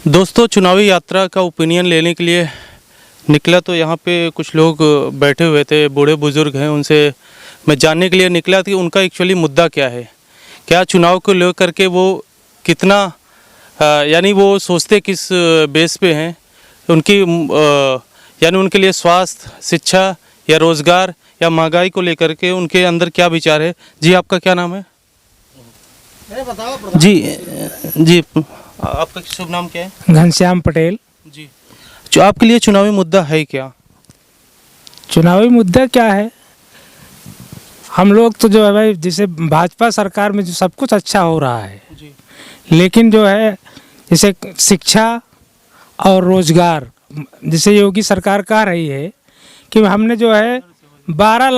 दोस्तों, चुनावी यात्रा का ओपिनियन लेने के लिए निकला तो यहाँ पे कुछ लोग बैठे हुए थे, बूढ़े बुजुर्ग हैं। उनसे मैं जानने के लिए निकला कि उनका एक्चुअली मुद्दा क्या है, क्या चुनाव को लेकर के वो कितना यानी वो सोचते किस बेस पे हैं, उनकी यानी उनके लिए स्वास्थ्य, शिक्षा या रोज़गार या महंगाई को लेकर के उनके अंदर क्या विचार है। जी, आपका क्या नाम है? जी जी, आपका शुभ नाम क्या है? घनश्याम पटेल। जी, जो आपके लिए चुनावी मुद्दा है क्या? चुनावी मुद्दा क्या है? हम लोग तो जो है भाई, जैसे भाजपा सरकार में जो सब कुछ अच्छा हो रहा है जी, लेकिन जो है जैसे शिक्षा और रोजगार, जैसे योगी सरकार कह रही है कि हमने जो है 12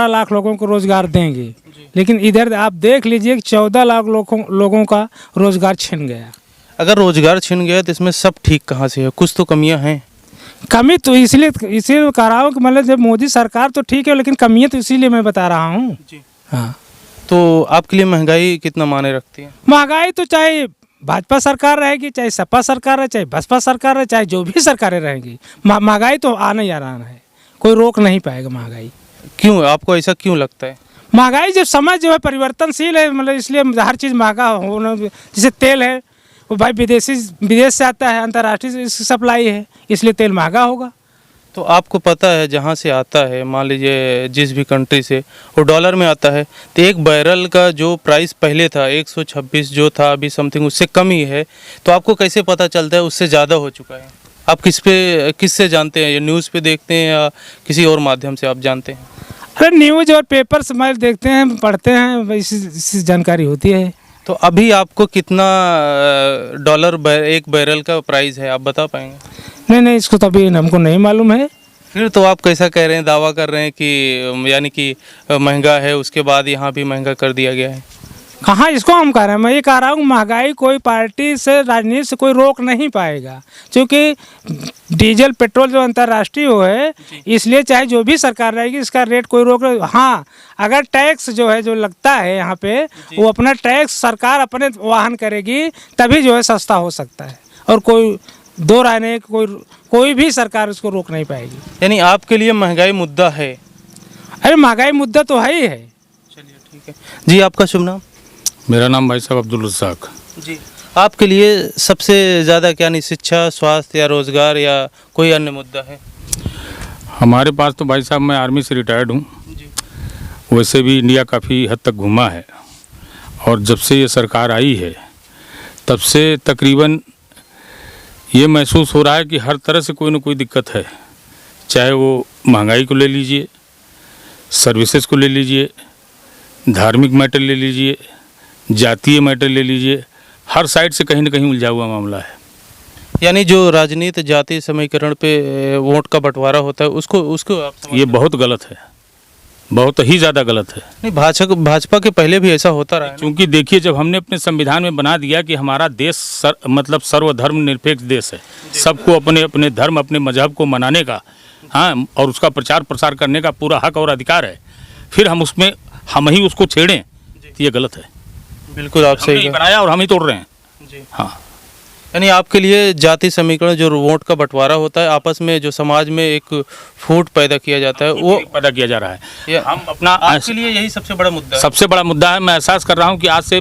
लाख लोगों को रोजगार देंगे, लेकिन इधर आप देख लीजिए कि 14 लाख लोगों का रोजगार छिन गया। अगर रोजगार छिन गया तो इसमें सब ठीक कहाँ से है? कुछ तो कमियां हैं। कमी तो इसलिए कह रहा हूँ कि मतलब जब मोदी सरकार तो ठीक है, लेकिन कमियाँ तो इसीलिए मैं बता रहा हूँ। जी, हाँ, तो आपके लिए महंगाई कितना मायने रखती है? महंगाई तो चाहे भाजपा सरकार रहेगी, चाहे सपा सरकार रहे, चाहे बसपा सरकार रहे, चाहे जो भी सरकारें रहेंगी, महंगाई तो आना ही आना है, कोई रोक नहीं पाएगा महंगाई। क्यों, आपको ऐसा क्यों लगता है? महंगाई जब समय जो है परिवर्तनशील है, मतलब इसलिए हर चीज़ महंगा होना। जैसे तेल है, वो भाई विदेश से आता है, अंतर्राष्ट्रीय इसकी सप्लाई है, इसलिए तेल महंगा होगा। तो आपको पता है जहाँ से आता है, मान लीजिए जिस भी कंट्री से, वो डॉलर में आता है, तो एक बैरल का जो प्राइस पहले था 126 जो था, अभी समथिंग उससे कम ही है। तो आपको कैसे पता चलता है उससे ज़्यादा हो चुका है? आप किससे जानते हैं? ये न्यूज़ पे देखते हैं या किसी और माध्यम से आप जानते हैं? अरे न्यूज़ और पेपर से देखते हैं, पढ़ते हैं, इससे जानकारी होती है। तो अभी आपको कितना डॉलर एक बैरल का प्राइस है, आप बता पाएंगे? नहीं, इसको तो अभी हमको नहीं मालूम है। फिर तो आप कैसा कह रहे हैं, दावा कर रहे हैं कि यानी कि महंगा है, उसके बाद यहाँ भी महंगा कर दिया गया है? कहाँ इसको हम कह रहे हैं? मैं ये कह रहा हूँ महंगाई कोई पार्टी से, राजनीति से कोई रोक नहीं पाएगा, क्योंकि डीजल पेट्रोल जो अंतर्राष्ट्रीय हो है, इसलिए चाहे जो भी सरकार रहेगी इसका रेट कोई रोक नहीं। हाँ, अगर टैक्स जो है जो लगता है यहाँ पे, वो अपना टैक्स सरकार अपने वाहन करेगी, तभी जो है सस्ता हो सकता है, और कोई दो राय नहीं, कोई भी सरकार उसको रोक नहीं पाएगी। यानी आपके लिए महंगाई मुद्दा है? अरे महंगाई मुद्दा तो है ही है। चलिए ठीक है। जी, आपका शुभ नाम? मेरा नाम भाई साहब अब्दुल रज़ाक। जी, आपके लिए सबसे ज़्यादा क्या नहीं, शिक्षा, स्वास्थ्य या रोज़गार या कोई अन्य मुद्दा है? हमारे पास तो भाई साहब, मैं आर्मी से रिटायर्ड हूँ। वैसे भी इंडिया काफ़ी हद तक घूमा है, और जब से ये सरकार आई है तब से तकरीबन ये महसूस हो रहा है कि हर तरह से कोई ना कोई दिक्कत है। चाहे वो महंगाई को ले लीजिए, सर्विसेज को ले लीजिए, धार्मिक मैटर ले लीजिए, जातीय मैटर ले लीजिए, हर साइड से कहीं ना कहीं उलझा हुआ मामला है। यानी जो राजनीति जाति समीकरण पे वोट का बंटवारा होता है, उसको आप ये बहुत गलत है, बहुत ही ज़्यादा गलत है। नहीं, भाजपा के पहले भी ऐसा होता रहा है ना? क्योंकि देखिए, जब हमने अपने संविधान में बना दिया कि हमारा देश मतलब सर्वधर्म निरपेक्ष देश है, सबको अपने अपने धर्म, अपने मजहब को मनाने का, हाँ, और उसका प्रचार प्रसार करने का पूरा हक और अधिकार है, फिर हम ही उसको छेड़ें, तो ये गलत है। बिल्कुल, आप सही कह बनाया और हम ही तोड़ रहे हैं। जी। हाँ, यानी आपके लिए जाति समीकरण, जो वोट का बंटवारा होता है, आपस में जो समाज में एक फूट पैदा किया जाता है, वो पैदा किया जा रहा है। हम अपना, आपके लिए यही सबसे बड़ा मुद्दा है? सबसे बड़ा मुद्दा है। मैं एहसास कर रहा हूँ कि आज से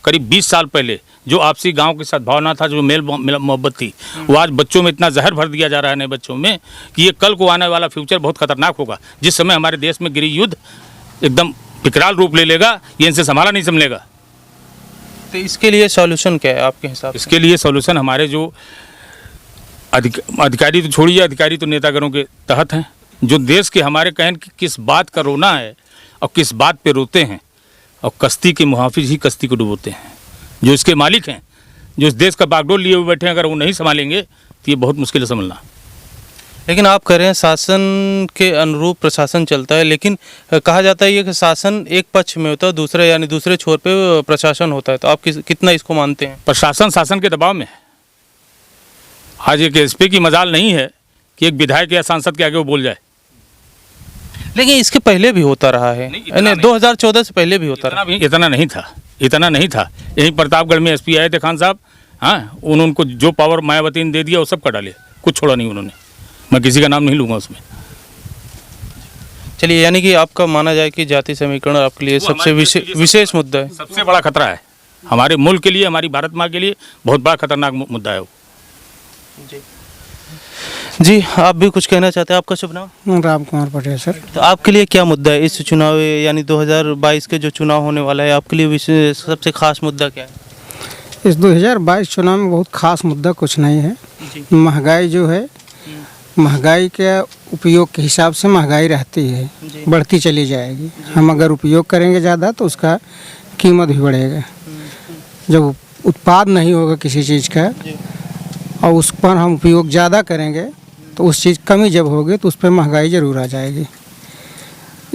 करीब 20 साल पहले जो आपसी गांव की सद्भावना था, जो मेल मोहब्बत थी, वो आज बच्चों में इतना जहर भर दिया जा रहा है, नए बच्चों में, कि ये कल को आने वाला फ्यूचर बहुत खतरनाक होगा। जिस समय हमारे देश में गृह युद्ध एकदम विकराल रूप ले लेगा, ये इनसे संभाला नहीं संभलेगा। तो इसके लिए सॉल्यूशन क्या है आपके हिसाब से? इसके लिए सॉल्यूशन हमारे जो अधिकारी तो छोड़िए, अधिकारी तो नेतागणों के तहत हैं, जो देश के हमारे कहन कि किस बात का रोना है और किस बात पे रोते हैं, और कश्ती के मुहाफिज ही कश्ती को डुबोते हैं। जो इसके मालिक हैं, जो इस देश का बागडोर लिए हुए बैठे हैं, अगर वो नहीं संभालेंगे तो ये बहुत मुश्किल है समझना। लेकिन आप कह रहे हैं शासन के अनुरूप प्रशासन चलता है, लेकिन कहा जाता है ये कि शासन एक पक्ष में होता है, दूसरे यानी दूसरे छोर पे प्रशासन होता है। तो आप कितना इसको मानते हैं? प्रशासन शासन के दबाव में है। आज एक एसपी की मजाल नहीं है कि एक विधायक या सांसद के आगे वो बोल जाए। लेकिन इसके पहले भी होता रहा है, नहीं 2014 से पहले भी होता रहा। इतना नहीं था। यहीं प्रतापगढ़ में एसपी आए थे, खान साहब, हाँ, उनको जो पावर मायावती ने दे दिया वो सब का डाले, कुछ छोड़ा नहीं उन्होंने। मैं किसी का नाम नहीं लूँगा उसमें। चलिए, यानी कि आपका माना जाए कि जाति समीकरण आपके लिए सबसे विशेष मुद्दा है। सबसे बड़ा खतरा है हमारे मुल्क के लिए, हमारी भारत माँ के लिए बहुत बड़ा खतरनाक मुद्दा है वो। जी, आप भी कुछ कहना चाहते हैं? आपका शुभ नाम? राम कुमार पटेल सर। तो आपके लिए क्या मुद्दा है इस चुनाव, यानी 2022 के जो चुनाव होने वाला है, आपके लिए विशेष सबसे खास मुद्दा क्या है? इस 2022 चुनाव में बहुत खास मुद्दा कुछ नहीं है। महंगाई जो है, महंगाई के उपयोग के हिसाब से महंगाई रहती है, बढ़ती चली जाएगी। हम अगर उपयोग करेंगे ज़्यादा तो उसका कीमत भी बढ़ेगा। जब उत्पाद नहीं होगा किसी चीज़ का और उस पर हम उपयोग ज़्यादा करेंगे तो उस चीज़ कमी जब होगी तो उस पर महंगाई ज़रूर आ जाएगी।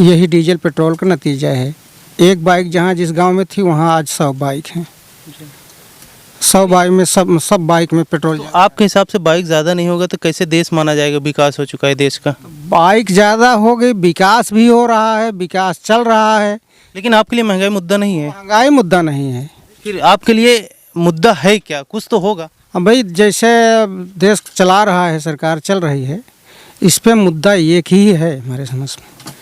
यही डीजल पेट्रोल का नतीजा है। एक बाइक जहाँ जिस गांव में थी वहाँ आज 100 बाइक हैं। 100 बाइक में सब बाइक में पेट्रोल। तो आपके हिसाब से बाइक ज़्यादा नहीं होगा तो कैसे देश माना जाएगा विकास हो चुका है देश का? बाइक ज़्यादा हो गई, विकास भी हो रहा है, विकास चल रहा है। लेकिन आपके लिए महंगाई मुद्दा नहीं है। महंगाई मुद्दा नहीं है। फिर आपके लिए मुद्दा है क्या? कुछ तो होगा। अब भाई जैसे देश चला रहा है, सरकार चल रही है, इस पे मुद्दा एक ही है हमारे समझ में।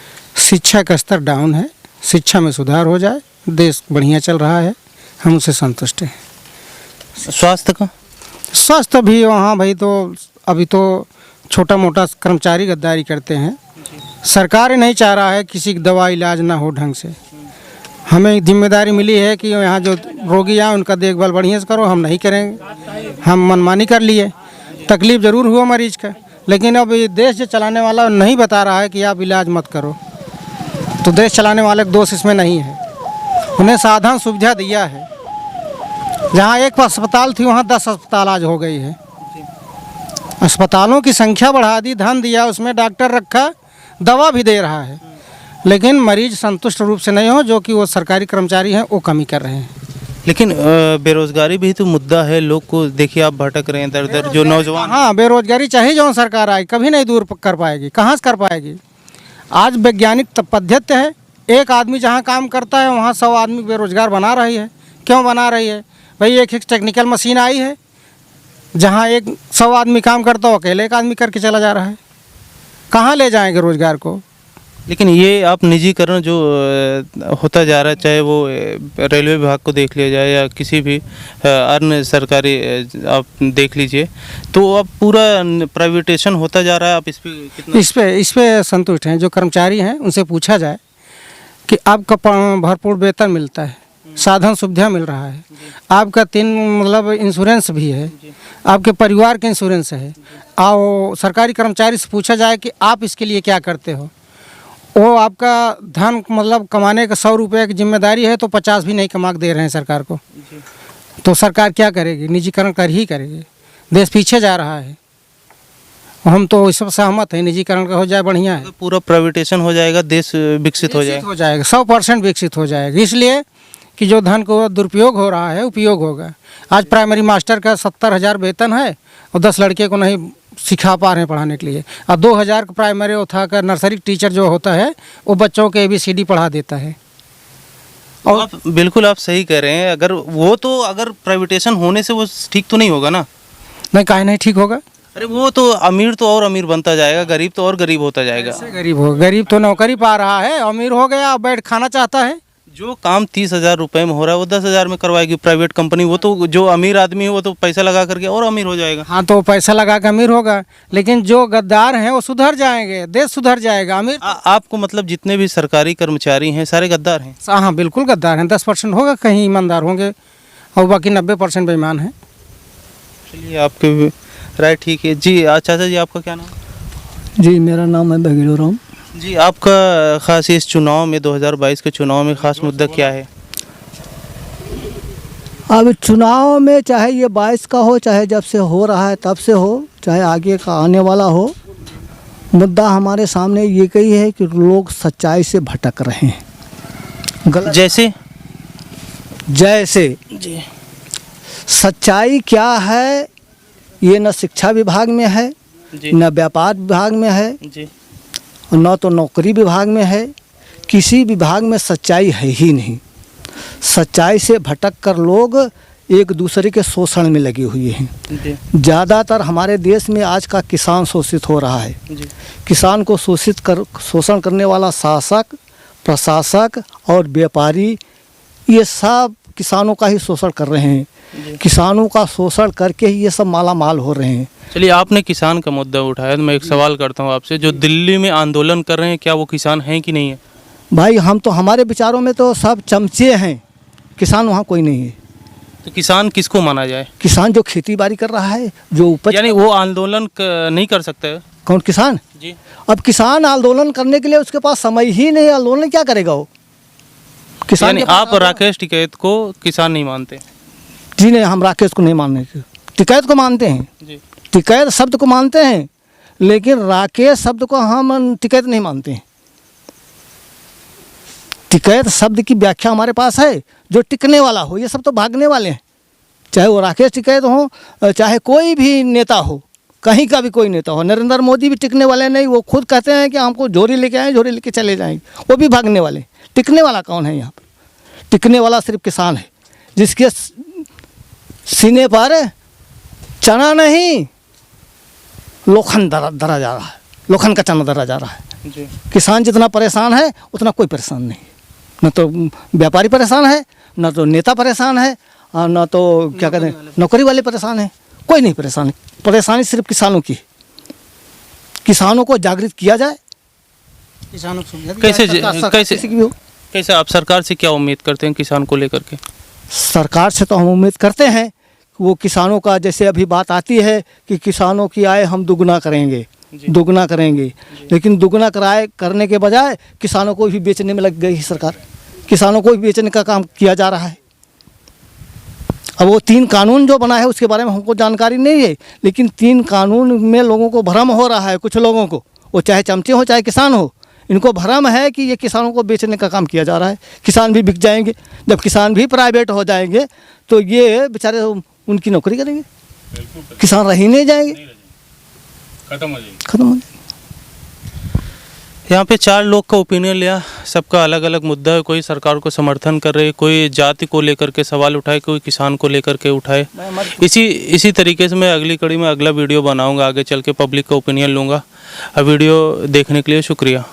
शिक्षा का स्तर डाउन है, शिक्षा में सुधार हो जाए, देश बढ़िया चल रहा है, हम उससे संतुष्ट हैं। स्वास्थ्य का? स्वास्थ्य भी वहाँ भाई तो अभी तो छोटा मोटा कर्मचारी गद्दारी करते हैं। सरकार नहीं चाह रहा है किसी की दवा इलाज ना हो ढंग से। हमें जिम्मेदारी मिली है कि यहाँ जो रोगी आए उनका देखभाल बढ़िया से करो, हम नहीं करेंगे। हम मनमानी कर लिए, तकलीफ़ ज़रूर हुआ मरीज का, लेकिन अब ये देश जो चलाने वाला नहीं बता रहा है कि आप इलाज मत करो, तो देश चलाने वाले का दोष इसमें नहीं है। उन्हें साधन सुविधा दिया है। जहाँ एक अस्पताल थी वहाँ 10 अस्पताल आज हो गई है। अस्पतालों की संख्या बढ़ा दी, धन दिया, उसमें डॉक्टर रखा, दवा भी दे रहा है, लेकिन मरीज संतुष्ट रूप से नहीं हो, जो कि वो सरकारी कर्मचारी हैं वो कमी कर रहे हैं। लेकिन बेरोजगारी भी तो मुद्दा है। लोग को देखिए, आप भटक रहे हैं दर दर, जो नौजवान। हाँ, बेरोजगारी चाहे जो सरकार आए कभी नहीं दूर कर पाएगी। कहाँ से कर पाएगी? आज वैज्ञानिक पद्धति है, एक आदमी जहाँ काम करता है वहाँ 100 आदमी बेरोजगार बना रही है। क्यों बना रही है भाई? एक टेक्निकल मशीन आई है, जहाँ 100 आदमी काम करता हो, अकेले एक आदमी करके चला जा रहा है। कहाँ ले जाएंगे रोजगार को? लेकिन ये आप निजीकरण जो होता जा रहा है, चाहे वो रेलवे विभाग को देख लिया जाए या किसी भी अन्य सरकारी आप देख लीजिए, तो अब पूरा प्राइवेटेशन होता जा रहा है। आप इस पे कितना इस पे संतुष्ट हैं? जो कर्मचारी हैं उनसे पूछा जाए कि आपका भरपूर वेतन मिलता है, साधन सुविधा मिल रहा है, आपका 3 मतलब इंश्योरेंस भी है, आपके परिवार के इंश्योरेंस है, और सरकारी कर्मचारी से पूछा जाए कि आप इसके लिए क्या करते हो, वो आपका धन मतलब कमाने का 100 रुपये की जिम्मेदारी है तो 50 भी नहीं कमा के दे रहे हैं सरकार को, तो सरकार क्या करेगी? निजीकरण कर ही करेगी। देश पीछे जा रहा है। हम तो इस सब सहमत हैं, निजीकरण का हो जाए बढ़िया है। पूरा प्राइवेटेशन हो जाएगा, देश विकसित हो जाएगा 100% विकसित हो जाएगा। इसलिए कि जो धन को दुरुपयोग हो रहा है उपयोग होगा। आज प्राइमरी मास्टर का 70,000 वेतन है और 10 लड़के को नहीं सिखा पा रहे हैं पढ़ाने के लिए, और 2,000 का प्राइमरी उठा कर नर्सरी टीचर जो होता है वो बच्चों के ABCD पढ़ा देता है। और बिल्कुल आप सही कह रहे हैं। अगर वो तो अगर प्राइवेटेशन होने से वो ठीक तो नहीं होगा ना? नहीं, काहे नहीं ठीक होगा? अरे वो तो अमीर तो और अमीर बनता जाएगा, गरीब तो और गरीब होता जाएगा। कैसे गरीब हो? गरीब तो नौकरी पा रहा है, अमीर हो गया बैठ खाना चाहता है। जो काम 30,000 रुपये में हो रहा है वो 10,000 में करवाएगी प्राइवेट कंपनी। वो तो जो अमीर आदमी है वो तो पैसा लगा करके और अमीर हो जाएगा। हाँ, तो पैसा लगा कर अमीर होगा, लेकिन जो गद्दार हैं वो सुधर जाएंगे, देश सुधर जाएगा। अमीर आपको मतलब जितने भी सरकारी कर्मचारी हैं सारे गद्दार हैं? हाँ, बिल्कुल गद्दार हैं। 10% होगा कहीं ईमानदार होंगे और बाकी 90% बेईमान हैं। चलिए, आपके राय ठीक है जी। चाचा जी, आपका क्या नाम? जी, मेरा नाम है बघेलो राम जी। आपका खास इस चुनाव में 2022 के चुनाव में खास मुद्दा क्या है? अब चुनाव में चाहे ये 22 का हो, चाहे जब से हो रहा है तब से हो, चाहे आगे का आने वाला हो, मुद्दा हमारे सामने ये कही है कि लोग सच्चाई से भटक रहे हैं। गलत जैसे जी, सच्चाई क्या है ये न शिक्षा विभाग में है, न व्यापार विभाग में है जी, न तो नौकरी विभाग में है। किसी विभाग में सच्चाई है ही नहीं। सच्चाई से भटक कर लोग एक दूसरे के शोषण में लगे हुए हैं। जी ज़्यादातर हमारे देश में आज का किसान शोषित हो रहा है। जी किसान को शोषण करने वाला शासक, प्रशासक और व्यापारी, ये सब किसानों का ही शोषण कर रहे हैं। किसानों का शोषण करके ही ये सब माला माल हो रहे हैं। चलिए, आपने किसान का मुद्दा उठाया तो मैं एक सवाल करता हूँ आपसे, जो दिल्ली में आंदोलन कर रहे हैं क्या वो किसान हैं कि नहीं है? भाई हम तो, हमारे विचारों में तो सब चमचे हैं, किसान वहाँ कोई नहीं है। तो किसान किसको माना जाए? किसान जो खेती बाड़ी कर रहा है, जो उपज, यानी वो आंदोलन नहीं कर सकते है? कौन किसान? जी अब किसान आंदोलन करने के लिए उसके पास समय ही नहीं, आंदोलन क्या करेगा वो? किसान यानी के पास आप राकेश टिकैत को किसान नहीं मानते? जी नहीं, हम राकेश को नहीं मानने के, टिकैत को मानते हैं। जी टिकैत शब्द को मानते हैं, लेकिन राकेश शब्द को हम टिकैत नहीं मानते हैं। टिकैत शब्द की व्याख्या हमारे पास है, जो टिकने वाला हो। ये सब तो भागने वाले हैं, चाहे वो राकेश टिकैत हो, चाहे कोई भी नेता हो, कहीं का भी कोई नेता हो। नरेंद्र मोदी भी टिकने वाले नहीं, वो खुद कहते हैं कि हमको झोरी लेके आए, झोरी लेके चले जाएंगे, वो भी भागने वाले। टिकने वाला कौन है यहाँ पर? टिकने वाला सिर्फ किसान है, जिसके सीने पर चना नहीं, लोखंड दरा जा रहा है, लोखंड का चना दरा जा रहा है। जी किसान जितना परेशान है उतना कोई परेशान नहीं। न तो व्यापारी परेशान है, न तो नेता परेशान है, और न तो क्या कहते हैं नौकरी वाले परेशान हैं। कोई नहीं परेशान है। परेशानी सिर्फ किसानों की। किसानों को जागृत किया जाए, किसानों को कैसे आप सरकार से क्या उम्मीद करते हैं किसान को लेकर के? सरकार से तो हम उम्मीद करते हैं कि वो किसानों का, जैसे अभी बात आती है कि किसानों की आय हम दुगना करेंगे, दुगना करेंगे, लेकिन दुगना करने के बजाय किसानों को भी बेचने में लग गई है सरकार। किसानों को भी बेचने का काम किया जा रहा है। अब वो 3 कानून जो बना है उसके बारे में हमको जानकारी नहीं है, लेकिन 3 कानून में लोगों को भ्रम हो रहा है। कुछ लोगों को, वो चाहे चमचे हो चाहे किसान हो, इनको भ्रम है कि ये किसानों को बेचने का काम किया जा रहा है। किसान भी बिक जाएंगे। जब किसान भी प्राइवेट हो जाएंगे तो ये बेचारे उनकी नौकरी करेंगे, किसान रह ही नहीं जाएंगे, खत्म हो जाएंगे। यहाँ पे 4 लोग का ओपिनियन लिया, सबका अलग अलग मुद्दा है। कोई सरकार को समर्थन कर रहे, कोई जाति को लेकर के सवाल उठाए, कोई किसान को लेकर के उठाए। इसी तरीके से मैं अगली कड़ी में अगला वीडियो बनाऊंगा, आगे चल के पब्लिक का ओपिनियन लूँगा। वीडियो देखने के लिए शुक्रिया।